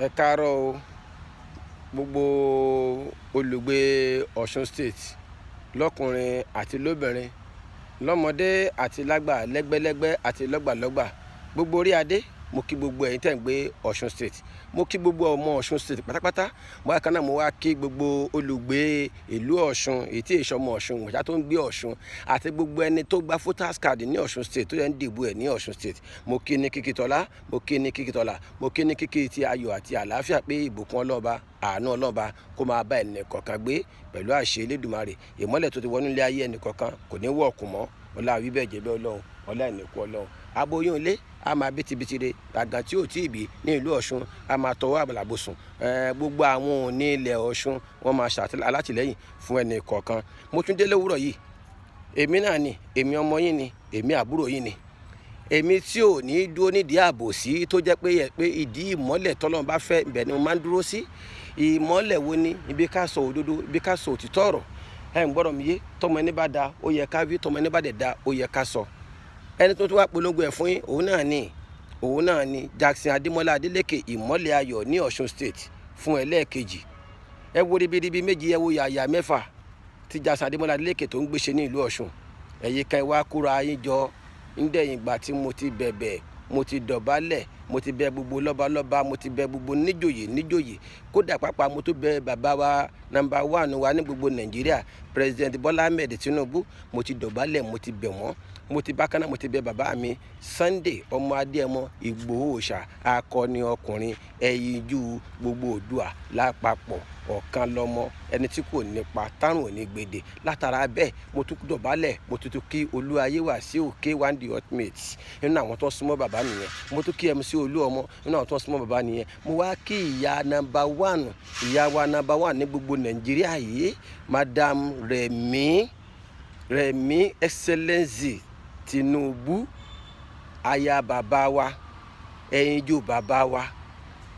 Ẹ káàárọ̀ o, gbogbo olùgbé Ọ̀ṣun State lọ́kùnrin àti lóbìnrin, lọ́mọdé àti lágbà, lẹ́gbẹ́lẹ́gbẹ́ àti lọ́gbàlọ́gbà, gbogbo orí adé. Mo kí gbogbo ẹ̀yin tẹ́ ń gbé Ọ̀ṣun State, mo kí gbogbo ọmọ Ọ̀ṣun State pátápátá. Bákan náà mo wá kí gbogbo olùgbé ìlú Ọ̀ṣun, èyí tí èso ọmọ Ọ̀ṣun wọ̀nyá tó ń gbé Ọ̀ṣun, àti gbogbo ẹni tó gba voters card ní Ọ̀ṣun State tó yẹ ń dìbò ẹ̀ ní Ọ̀ṣun State. Mo kí ní kíkí tọ́lá, mo kí ní kíkí tọ́lá, mo kí ní kíkí ti ayọ̀ àti àlàáfíà pé ìbùkún Ọlọ́ba, àánú Ọlọ́ba kó máa bá ẹnì kọ̀ọ̀kan gbé pẹ̀lú àṣẹ Elédùmarè. Ìmọ́lẹ̀ tó ti wọnú ilé ayé ẹnì kọ̀ọ̀kan kò ní wọ̀ ọ̀kùn mọ́. Ọlá wí bẹ́ẹ̀ jẹ́ bẹ́ẹ̀ Ọlọ́run, ọlá ẹnìkú Ọlọ́run. Aboyún ilé a máa bitibitire, àgàn tí ò tí ì bí ní ìlú Ọ̀ṣun a máa tọwọ́ àbàlàbòsùn. Gbogbo àwọn òní ilẹ̀ Ọ̀ṣun wọ́n máa ṣàtìlẹ́yìn fún ẹnì kọ̀ọ̀kan. Mo tún dé lówùrọ̀ yìí, èmi náà ni, èmi ọmọ yín ni, èmi àbúrò yín ni. Èmi tí ò ní dúró nídìí àbòsí tó jẹ́ pé ìdí ìmọ́lẹ̀ tọ́lọ́run bá fẹ́ ibẹ̀ ni mo máa ń dúró sí. Ìmọ́lẹ̀ wo ni? Ibi ká sọ òdodo, ibi ká sọ òtítọ́ ọ̀rọ̀. Ẹ ń gbọ́dọ̀ mi yé, tọmọ ẹni bá da ó yẹ ká wí, tọmọ ẹni bá dẹ̀ da ó yẹ ká sọ. Ẹni tó wá polongo ẹ̀ fún yín, òun náà ni Jackson Adémọ́lá Adélékè, ìmọ́lẹ̀ ayọ̀ ní Ọ̀ṣun State fún ẹlẹ́ẹ̀kejì. Ẹ wo ribiribi méjì, ẹ wo yàyà mẹ́fà tí Jackson Adémọ́lá Adélékè tó ń gbéṣe ní ìlú Ọ̀ṣun. Ẹ̀yin kan wá kóra yín jọ nídẹ̀yìn ìgbà tí mo ti bẹ̀bẹ̀, mo ti dọ̀bálẹ̀, mo ti bẹ gbogbo lọ́balọ́ba, mo ti bẹ gbogbo níjòyè, kódà pàápàá mo tún bẹ bàbá wa number 1 wa ní gbogbo Nàìjíríà, President Bola Ahmed Tinubu. Mo ti dọ̀bálẹ̀, mo ti bẹ̀ wọ́n. Bákan náà mo ti bẹ bàbá mi Sunday ọmọ Adéẹmọ Ìgbòho Òòṣà, akọni ọkùnrin, ẹyinjú gbogbo Oòduà lápapọ̀, ọ̀kan lọ́mọ, ẹni tí kò nípa tárùn òní gbèdè. Látara bẹ́ẹ̀ mo tún dọ̀bálẹ̀, mo tún kí Olúayéwàsíù K1 the ultimate nínú àwọn tó súnmọ́ bàbá nìyẹn. Mo tún kí MC Olúọmọ nínú àwọn tó súnmọ́ bàbá nìyẹn. Mo wá kí ìyá number 1, ìyá wa number 1 ní gbogbo Nàìjíríà yìí, Madam Rẹ̀mí Excellency Tinubu, aya bàbá wa, ẹyinjú bàbá wa,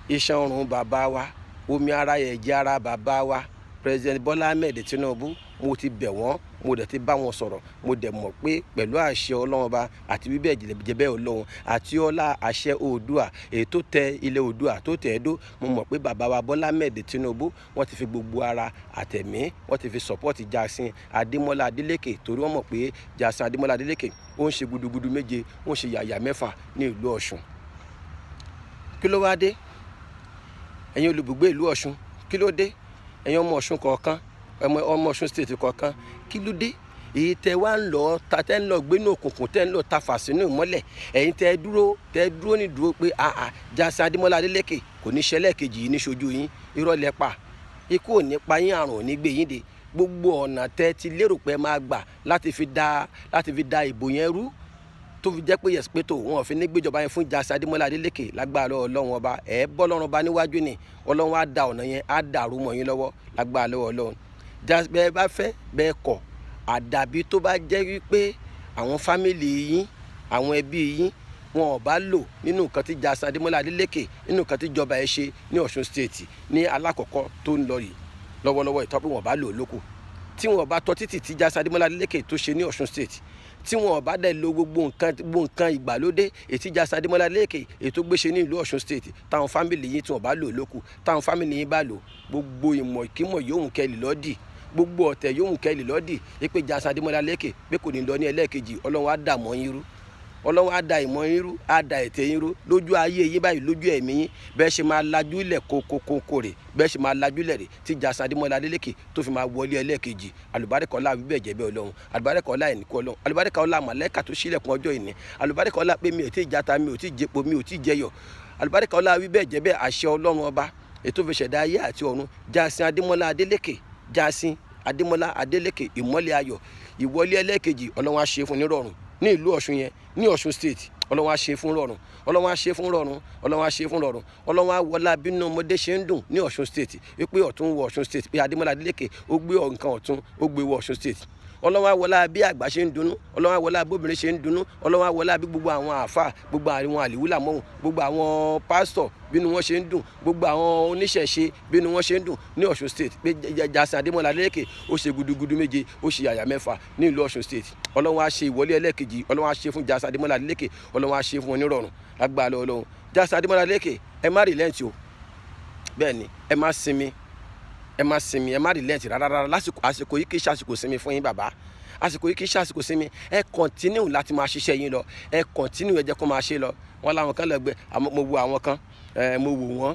iṣan ọrùn bàbá wa, omi ara ẹ̀jẹ̀ ara bàbá wa, President Bola Ahmed Tinubu. Mo ti bẹ̀ wọ́n, mo dẹ̀ ti bá wọn sọ̀rọ̀, mo dẹ̀ mọ̀ pé pẹ̀lú àṣẹ Ọlọ́run Ọba àti bíbẹ̀ jẹ̀bẹ́ Ọlọ́run àti ọlá àṣẹ Oòduà èyí tó tẹ ilẹ̀ Oòduà tó tẹ̀ ẹ́ dó, mo mọ̀ pé bàbá wa Bola Ahmed Tinubu wọ́n ti fi gbogbo ara àtẹ̀mí, wọ́n ti fi support Jackson Adémọ́lá Adélékè, torí wọ́n mọ̀ pé Jackson Adémọ́lá Adélékè ó ń ṣe gudugudu méje, ó ń ṣe yàyà mẹ́fà ní ìlú Ọ̀ṣun. Kí ló wá dé? Ẹ̀yin olùgbé ìlú Ọ̀ṣun, kí ló dé? Ẹ̀yin ọmọ Ọ̀ṣun kọ̀ọ̀kan, ọmọ Ọ̀ṣun State kọ̀ọ̀kan, kí ló dé? Èyí tẹ́ wá ń lọ gbénú òkùnkùn, tẹ́ ń lọ tafà sínú ìmọ́lẹ̀. Ẹ̀yin tẹ́ dúró ní dúró pé Jackson Adémọ́lá Adélékè kò ní ṣẹlẹ̀ kejì yìí ní ṣojú yín. Irọ́ lẹ pa. Ikú ò ní pa yín, àrùn ò ní gbé yín dé. Gbogbo ọ̀nà tẹ́ ti lérò pé máa gbà láti fi da ìbò yẹn rú, tó fi jẹ́ pé yẹ̀sìpẹ́tò wọn ò fi ní gbéjọba yẹn fún Jackson Adémọ́lá Adélékè. Lágbára Ọlọ́run Ọba, bọ́ lọ́run Ọba níwájú ni Ọlọ́run á da ọ̀nà yẹn, á dàrú mọ́ yín lọ́wọ́. Lágbára lọ́wọ́ Ọlọ́run. Bẹ́ẹ̀ bá fẹ́ bẹ́ẹ̀ kọ̀, àdàbí tó bá jẹ́ wípé àwọn fámìlì yín, àwọn ẹbí yín wọn ò bá lò nínú nǹkan tí Jackson Adémọ́lá Adélékè, nínú nǹkan tí ìjọba ẹ ṣe ní Ọ̀ṣun State ní alákọ̀ọ́kọ́ tó ń lọ yìí lọ́wọ́lọ́wọ́, ìtọ́pẹ́ wọn ò bá lò lóko. Tí wọn ò bá tọ́ títì tí Jackson Adémọ́lá Adélékè tó ṣe ní Ọ̀ṣun State, tí wọn ò bá dẹ̀ lo gbogbo nǹkan ìgbàlódé èyí tí Jackson Adémọ́lá Adélékè èyí tó gbéṣe ní ìlú Ọ̀ṣun State, táwọn fámìlì yín tí wọn ò bá lò lóko, táwọn fámìlì yín bá lò, gbogbo ìmọ̀ ìkímọ̀ yóò kẹ́lì lọ́dì, gbogbo ọ̀tẹ̀ yóò kẹ́lì lọ́dì pé Jackson Adémọ́lá Adélékè pé kò ní lọ ní ẹlẹ́ẹ̀kejì. Ọlọ́run á dà mọ́ yín rú, Ọlọ́run á da ìmọ̀ yín rú, á da ètè yín rú lójú ayé yín báyìí, lójú ẹ̀mí yín. Bẹ́ẹ̀ ṣe máa lajú ilẹ̀ kókókókó rè, bẹ́ẹ̀ ṣe máa lajú ilẹ̀ rè tí Jackson Adémọ́lá Adélékè tó fi máa wọlé ẹlẹ́ẹ̀kejì. Àlùbáríkà ọlá bíbẹ̀ jẹ̀bẹ́ Ọlọ́run, àlùbáríkà ọlá ẹnìkú Ọlọ́run, àlùbáríkà ọlá màláíkà tó ṣílẹ̀kùn ọjọ́ ìní, àlùbáríkà ọlá pé mi ò tí ì jata, mi ò tí ì jẹpo, mi ò tí ì jẹyọ̀, àlùbáríkà ọlá bíbẹ̀ jẹ̀bẹ́ àṣẹ Ọlọ́run Ọba ètò fi ṣẹ̀dá ayé àti ọ̀run. Jackson Adémọ́lá Adélékè, Jackson Adémọ́lá Adélékè, ìmọ́lẹ̀ ayọ̀, ìwọlé ẹlẹ́ẹ̀kejì Ọlọ́run á ṣe fún nírọ̀rùn ní ìlú Ọ̀ṣun yẹn, ní Ọ̀ṣun State. Ọlọ́run á ṣe fún rọ̀rùn, Ọlọ́run á ṣe fún rọ̀rùn, Ọlọ́run á ṣe fún rọ̀rùn. Ọlọ́run á wọlá bínú ọmọdé ṣe ń dùn ní Ọ̀ṣun State wípé ọ̀tún wọ Ọ̀ṣun State, pé Adémọ́lá Adélékè ó gbé nǹkan ọ̀tún ó gbé wọ Ọ̀ṣun State. Ọlọ́run á wọlá bí àgbà ṣe ń dunnú, Ọlọ́run á wọlá bí obìnrin ṣe ń dunnú, Ọlọ́run á wọlá bí gbogbo àwọn àáfàá, gbogbo àwọn àlìwúlà mọ́hùn, gbogbo àwọn pásítọ̀ bínú wọn ṣe ń dùn, gbogbo àwọn oníṣẹ̀ṣe bínú wọn ṣe ń dùn ní Ọ̀ṣun State pé Jackson Adémọ́lá Adélékè ó ṣe gudugudu méje, ó ṣe yàyà mẹ́fà ní ìlú Ọ̀ṣun State. Ọlọ́run á ṣe ìwọlé ẹlẹ́ẹ̀kejì, Ọlọ́run á ṣe fún Jackson Adémọ́lá Adélékè, Ọlọ́run á ṣe fún wọn nírọ̀rùn. Lágbára Ọlọ́run. Jackson Adémọ́lá Adélékè, ẹ má relent o, bẹ́ẹ̀ ni ẹ má sinmi, ẹ má relent rárá lásìkò àsìkò yìí kì í ṣàsìkò sinmi fún yín bàbá, àsìkò yìí kì í ṣàsìkò sinmi, ẹ continue láti máa ṣiṣẹ́ yín lọ, ẹ continue ẹ jẹ́ kó máa ṣe lọ. Wọ́n láwọn kan lọ gbé, mo wo àwọn kan, mo wò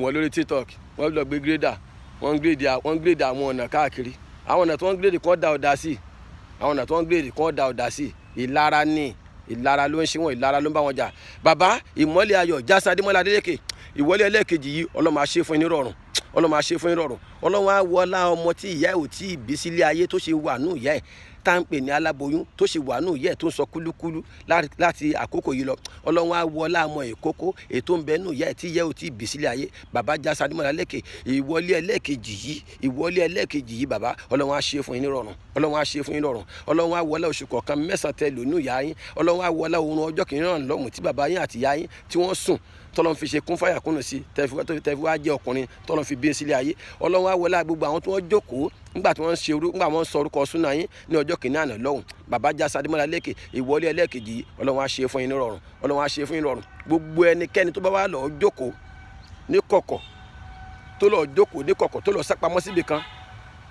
wọ́n lórí TikTok, wọ́n lọ gbé grader, wọ́n grade àwọn ọ̀nà káàkiri, àwọn ọ̀nà tó ń grade kọ́ da ọ̀dà sí, àwọn ọ̀nà tó ń grade kọ́ da ọ̀dà sí, ìlara ni, ìlara ló ń ṣe wọ́n, ìlara ló ń bá wọn jà. Bàbá ìmọ́lẹ̀ ayọ̀ Jásí Adémọ́lá Adélékè, ìwọlé ẹlẹ́ẹ̀kejì yìí Ọlọ́run máa ṣe fún yín nírọ̀rùn, Ọlọ́run máa ṣe fún yín nírọ̀rùn. Ọlọ́run á wọlá ọmọ tí ìyá ẹ̀ ò tí ì bí sílé ayé tó ṣe wà nù ìyá ẹ̀ tá ń pè ní aláboyún, tó ṣe wà nù ìyá ẹ̀ tó ń sọ kúlúkúlú láti àkókò yìí lọ. Ọlọ́run á wọlá ọmọ ìkókó ètò ń bẹ nù ìyá ẹ̀ tí ìyá ẹ̀ ò tí ì bí sílé ayé. Bàbá Jásí Adémọ́lá Adélékè, ìwọlé ẹlẹ́ẹ̀kejì yìí bàbá Ọlọ́run á ṣe fún yín nírọ̀rùn, Ọlọ́run á ṣe fún yín nírọ̀rùn. Ọlọ́run á wọlá oṣù kọ̀ọ̀kan mẹ́sàn-án tẹ lò nù ìyá yín, Ọlọ́run á wọlá oorun ọjọ́ kìíní lọ́hùn tí bàbá yín àti ìyá yín tí wọ́n sùn tọ́lọ́run fi ṣe kún fàyà kúnnù sí tẹ̀fí wá jẹ́ ọkùnrin tọ́lọ́run fi bí sílé ayé. Ọlọ́run á wọlá gbogbo àwọn tí wọ́n jókòó nígbà tí wọ́n sọ orúkọ súnà yín ní ọjọ́ kìíní àná lọ́hùn. Bàbá Jásí Adémọ́lá Adélékè, ìwọlé ẹlẹ́ẹ̀kejì yìí Ọlọ́run á ṣe fún yín nírọ̀rùn, Ọlọ́run á ṣe fún yín nírọ̀rùn. Gbogbo ẹnikẹ́ni tó bá wà lọ jókòó ní kọ̀kọ̀, tó lọ sápamọ́ síbi kan,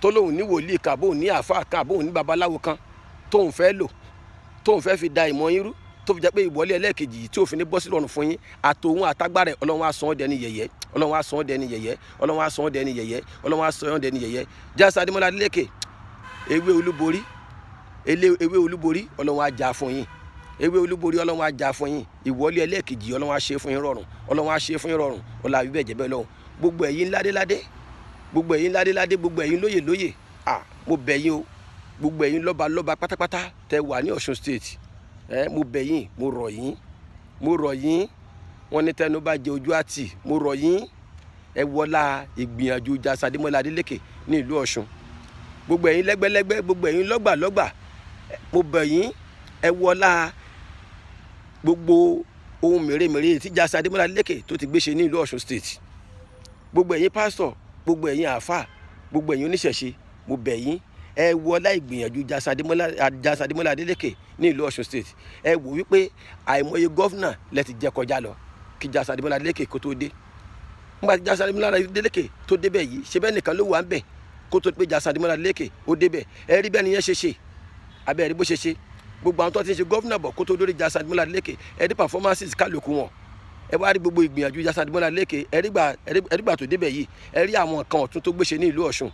tó lóun ní wòlíì kan àbóun ní àáfàá kan àbóun ní babaláwo kan tóun fẹ́ lò, tóun fẹ́ fi da ìmọ̀ yín rú, tó fi jẹ́ pé ìwọlé ẹlẹ́ẹ̀kejì yìí tí ò fi ní bọ́ sí lọ́rùn fún yín àtòun àtagbára Ọlọ́run á sọ ọ́ dẹni yẹ̀yẹ́, Ọlọ́run á sọ ọ́ dẹni yẹ̀yẹ́, Ọlọ́run á sọ ọ́ dẹni yẹ̀yẹ́, Ọlọ́run á sọ ọ́ dẹni yẹ̀yẹ́. Jásí Adémọ́lá Adélékè, ewé olúborí Ọlọ́run á jà fún yín, ewé olúborí Ọlọ́run á jà fún yín. Ìwọlé ẹlẹ́ẹ̀kejì Ọlọ́run á ṣe fún yín rọrùn, Ọlọ́run á ṣe fún yín rọrùn. Ọlá bíbẹ̀ jẹ́ bẹ́ẹ̀ lọ́hùn. Gbogbo ẹ̀yin ládéládé, gbogbo ẹ̀yin lóyè, mo bẹ̀ yín o, gbogbo ẹ̀yin lọ́ba pátápátá tẹ wà ní Ọ̀ṣun state, mo bẹ̀ yín, mo rọ̀ yín, wọ́n ní tẹnu bá jẹ ojú àti, mo rọ̀ yín, ẹ wọlá ìgbìyànjú Jásí Adémọ́lá Adélékè ní ìlú Ọ̀ṣun. Gbogbo ẹ̀yin lẹ́gbẹ́lẹ́gbẹ́, gbogbo ẹ̀yin lọ́gbàlọ́gbà, mo bẹ̀ yín, ẹ wọlá gbogbo ohun mèremère tí Jásí Adémọ́lá Adélékè tó ti gbé ṣe ní ìlú Ọ̀ṣun state. Gbogbo ẹ̀yin pásítọ̀, gbogbo ẹ̀yin àáfàá, gbogbo ẹ̀yin oníṣẹ̀ṣe, mo bẹ̀ yín, ẹ wọlá ìgbìyànjú Jásí Adémọ́lá Adélékè ní ìlú Ọ̀ṣun state. Ẹ wò wípé àìmọye gọ́fúnà lẹ ti jẹ kọjá lọ kí Jásí Adémọ́lá Adélékè kó tó dé. Nígbà tí Jásí Adémọ́lá Adélékè tó débẹ̀ yìí, ṣe bẹ́ẹ̀ nìkan ló wà ń bẹ̀ kó tó pé Jásí Adémọ́lá Adélékè ó débẹ̀. Ẹ rí bẹ́ẹ̀ nìyẹn ṣe abẹ́ rí bó ṣe ṣe. Gbogbo àwọn tó ti ń ṣe gọ́fúnà bọ̀ kó tó dórí Jásí Adémọ́lá Adélékè, ẹ rí performances kálukú wọn, ẹ wá rí gbogbo ìgbìyànjú Jásí Adémọ́lá Adélékè, ẹ rí gbà tó débẹ̀ yìí, ẹ rí àwọn nǹkan ọ̀tun tó gbéṣe ní ìlú Ọ̀ṣun.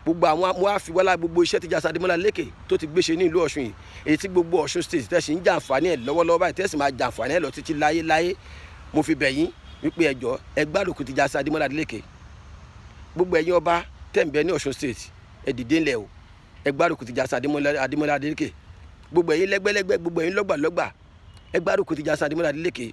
Gbogbo àwọn mo á fi wọlá gbogbo iṣẹ́ tí Jásí Adémọ́lá Adélékè tó ti gbéṣe ní ìlú Ọ̀ṣun yìí, èyí tí gbogbo Ọ̀ṣun state tẹ̀sí ń jàǹfààní ẹ̀ lọ́wọ́lọ́wọ́ báyìí, tẹ̀sí máa jàǹfààní ẹ̀ lọ títí láyé. Mo fi bẹ̀ yín wípé ẹ jọ̀ọ́ ẹ gbárùkù ti Jásí Adémọ́lá Adélékè. Gbogbo ẹ̀yin ọba tẹ̀ ń bẹ ní Ọ̀ṣun state, ẹ dìde ńlẹ̀ o, ẹ gbárùkù ti Jásí Adémọ́lá Adélékè. Gbogbo ẹ̀yin lẹ́gbẹ́lẹ́gbẹ́, gbogbo ẹ̀yin lọ́gbàlọ́gbà, ẹ gbárùkù ti Jásí Adémọ́lá Adélékè.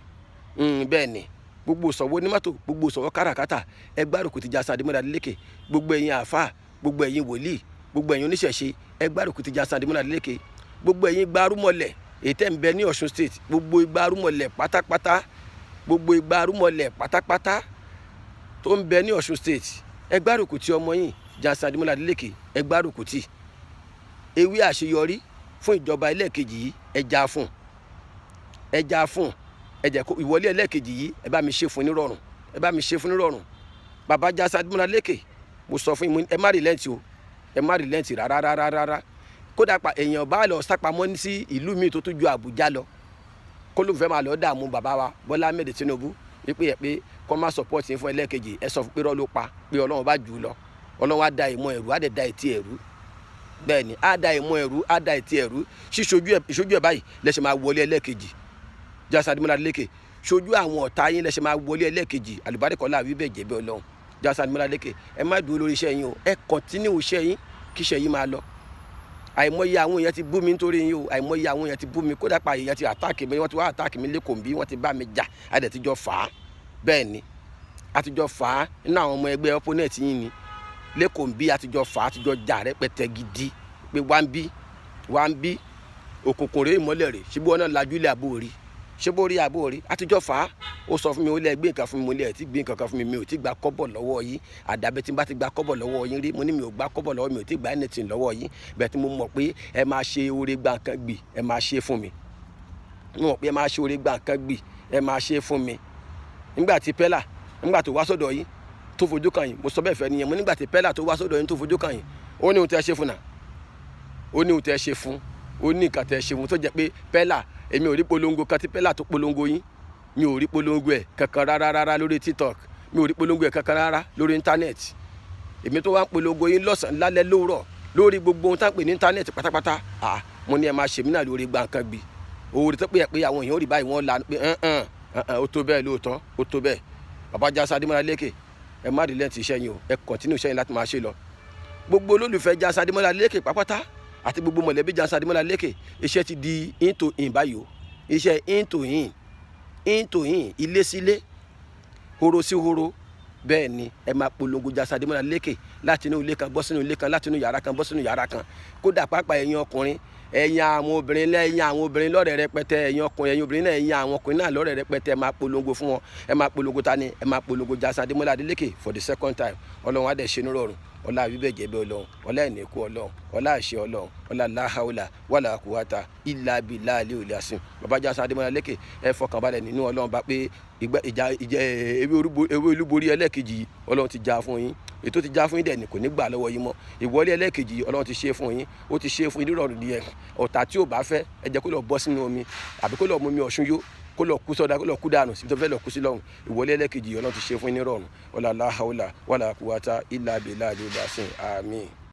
Bẹ́ẹ̀ ni gbogbo ìṣòwò onímọ́tò, gbogbo ìṣòwò káràkátà, ẹ gbárùkù ti Jásí Adémọ́lá Adélékè. Gbogbo ẹ̀yin àáfàá, gbogbo ẹ̀yin wòlíì, gbogbo ẹ̀yin oníṣẹ̀ṣe, ẹ gbárùkù ti Jásí Adémọ́lá Adélékè. Gbogbo ẹ̀yin gbárùmọ̀lẹ̀ èyí tẹ́ ń bẹ ní Ọ̀ṣun state, gbogbo gbárùmọ̀lẹ̀ pátápátá tó ń bẹ ní Ọ̀ṣun state, ẹ gbárùkù ti ọmọ yín Jásí Adémọ́lá Adélékè, ẹ gbárùkù ti. Ewé àṣeyọrí fún ìjọba ẹlẹ́ẹ̀kejì yìí, ẹ jà fún, ẹ jẹ́ kó ìwọlé ẹlẹ́ẹ̀kejì yìí ẹ bá mi ṣe fún nírọ̀rùn, Bàbá Jásí Adémọ́lá Adélékè, mo sọ fún yín, ẹ má rìlẹ́ǹtì o, ẹ má rìlẹ́ǹtì rárá. Kódà èèyàn bá lọ sápamọ́ sí ìlú míì tó tún ju Àbújá lọ, kó ló fẹ́ máa lọ dààmú bàbá wa Bọ́lá Ahmed Tinubu wípé kọ́ máa support yín fún ẹlẹ́ẹ̀kejì, ẹ sọ fún pé rọ́ ló pa, pé Ọlọ́run bá jù ú lọ, Ọlọ́run á da ìmọ̀ ẹ̀rú, á dẹ̀ da etí ẹ̀rú. Bẹ́ẹ̀ ni á da ìmọ̀ ẹ̀rú, á da etí ẹ̀rú. Ìṣojú ẹ̀ báyìí lẹ́sẹ̀ máa wọlé ẹlẹ́ẹ̀kejì Jásí Adémọ́lá Adélékè. Ṣojú àwọn ọ̀tá yín lẹ́sẹ̀ máa wọlé ẹlẹ́ẹ̀kejì àlùbáríkọ́lá wíbẹ̀ jẹ̀bẹ̀ Ọlọ́run. Jásí Adémọ́lá Adélékè, ẹ má dúró lórí iṣẹ́ yín o, ẹ continue iṣẹ́ yín kí iṣẹ́ yín máa lọ. Àìmọye àwọn èèyàn ti bú mi nítorí yín o, àìmọye àwọn èèyàn ti bú mi, kódà pa èèyàn ti àtáàkì mi, wọ́n ti wá àtáàkì mi lẹ́kọ̀ọ́ bí wọ́n ti bá mi jà, a dẹ̀ ti jọ fà á. Bẹ́ẹ̀ ni àtijọ́ fà á nínú àwọn ọmọ ẹgbẹ́ opponent yín ni lẹ́kọ̀ọ́ bí àtijọ́ fà á, àtijọ́ jà rẹpẹtẹ gidi pé wá ń bí òkùnkùn rèé ìmọ́lẹ̀ rèé, ṣé bí wọ́n náà lajú ilé àbó rí, ṣé bó rí àbó rí, àtijọ́ fà á. Ó sọ fún mi, ó lẹ́ gbé nǹkan fún mi, mo lẹ́ ẹ̀ tí gbé nǹkan kan fún mi, mi ò tí gba kọ́bọ̀ lọ́wọ́ yín. Àdàbẹ̀ tí n bá ti gba kọ́bọ̀ lọ́wọ́ yín rí, mo ní mi ò gba kọ́bọ̀ lọ́wọ́, mi ò tí gba anything lọ́wọ́ yín. Bẹ́ẹ̀ tí mo mọ̀ pé ẹ máa ṣe oore gba nǹkan gbì, ẹ máa ṣe fún mi. Mo mọ̀ pé ẹ máa ṣe oore gba nǹkan gbì, ẹ máa ṣe fún mi. Nígbà tí Pẹ́là nígbà tó wá sọ́dọ̀ yín tó fojú kàn yín, mo sọ bẹ́ẹ̀ fẹ́ nìyẹn, mo nígbà tí Pella tó wá sọ́dọ̀ yín tó fojú kàn yín, ó ní ohun tẹ́ ṣe fún náà, ó ní ohun tẹ́ ṣe fún, ó ní nǹkan tẹ́ ṣe fún tó jẹ́ pé Pella, èmi ò rí polongo kan tí Pella tó polongo yín, mi ò rí polongo ẹ̀ kankan rárá lórí TikTok, mi ò rí polongo ẹ̀ kankan rárá lórí íńtánẹ́ẹ̀tì. Èmi tó wá ń polongo yín lọ́sàn-án lálẹ́ lóòrọ̀ lórí gbogbo ohun tá ń pè ní íńtánẹ́ẹ̀tì pátápátá, mo ní ẹ máa ṣe mí náà lórí gbàǹkan gbé orí tó pé àwọn èèyàn ò rí báyìí wọ́n la pé ó tó bẹ́ẹ̀ lóòótọ́, ó tó bẹ́ẹ̀. Bàbá Jásá Adémọ́lá Lékè, ẹ má relent iṣẹ́ yín o, ẹ kọ̀ntínú iṣẹ́ yín láti máa ṣe lọ. Gbogbo olólùfẹ́ Jásá Adémọ́lá Lékè pápátá àti gbogbo mọ̀lẹ́bí Jásá Adémọ́lá Lékè, iṣẹ́ ti di into in báyìí o, iṣẹ́ into in, ilé sílé, horo sí horo. Bẹ́ẹ̀ ni ẹ máa polongo Jásá Adémọ́lá Lékè láti inú ilé kan bọ́ sínú ilé kan, láti inú yàrá kan bọ́ sínú yàrá kan. Kódà pàápàá ẹ̀yin ọkùnrin, ẹ̀yin àwọn obìnrin lọ́rẹ̀ rẹpẹtẹ, ẹ̀yin ọkùnrin, ẹ̀yin obìnrin náà, ẹ̀yin àwọn ọkùnrin náà lọ́rẹ̀ rẹpẹtẹ, ẹ máa polongo fún wọn, ẹ máa polongo ta ni, ẹ máa polongo Jásá Adémọ́lá Lékè for the second time. Ọlọ́run á dẹ̀ ṣe ní rọrùn, ọlá àbíbẹ̀jẹ̀ bẹ́ Ọlọ́run, ọlá ẹ̀nìkú Ọlọ́run, ọlá àṣẹ Ọlọ́run, ọlá láhàólà wàlà kùwàtà ìlà bìlà àlẹ́ òlì àsìn. Bàbá Jásá Adémọ́lá Lékè, ẹ fọkànbalẹ̀ nínú Ọlọ́run bá pé ewé olúborí ẹlẹ́ẹ̀kejì Ọlọ́run ti já fún yín, ètò ti já fún yín dẹ̀ ni kò ní gbà lọ́wọ́ yín mọ́. Ìwọlé ẹlẹ́ẹ̀kejì Ọlọ́run ti ṣe fún yín, ó ti ṣe fún yín nírọ̀rùn díẹ̀. Ọ̀tá tí ò bá fẹ́ ẹ jẹ́ kó lọ bọ́ sínú omi àbí kó lọ mú omi Ọ̀ṣun yó, kó lọ kú sọ́dá, kó lọ kú dànù síbi tó fẹ́ lọ kú sí lọ́hùn. Ìwọlé ẹlẹ́ẹ̀kejì Ọlọ́run ti ṣe fún yín nírọ̀rùn, ọlá láhàólà wàlà kùwàtà ìlà bìlà àlẹ́ òlì àsìn. Àmín.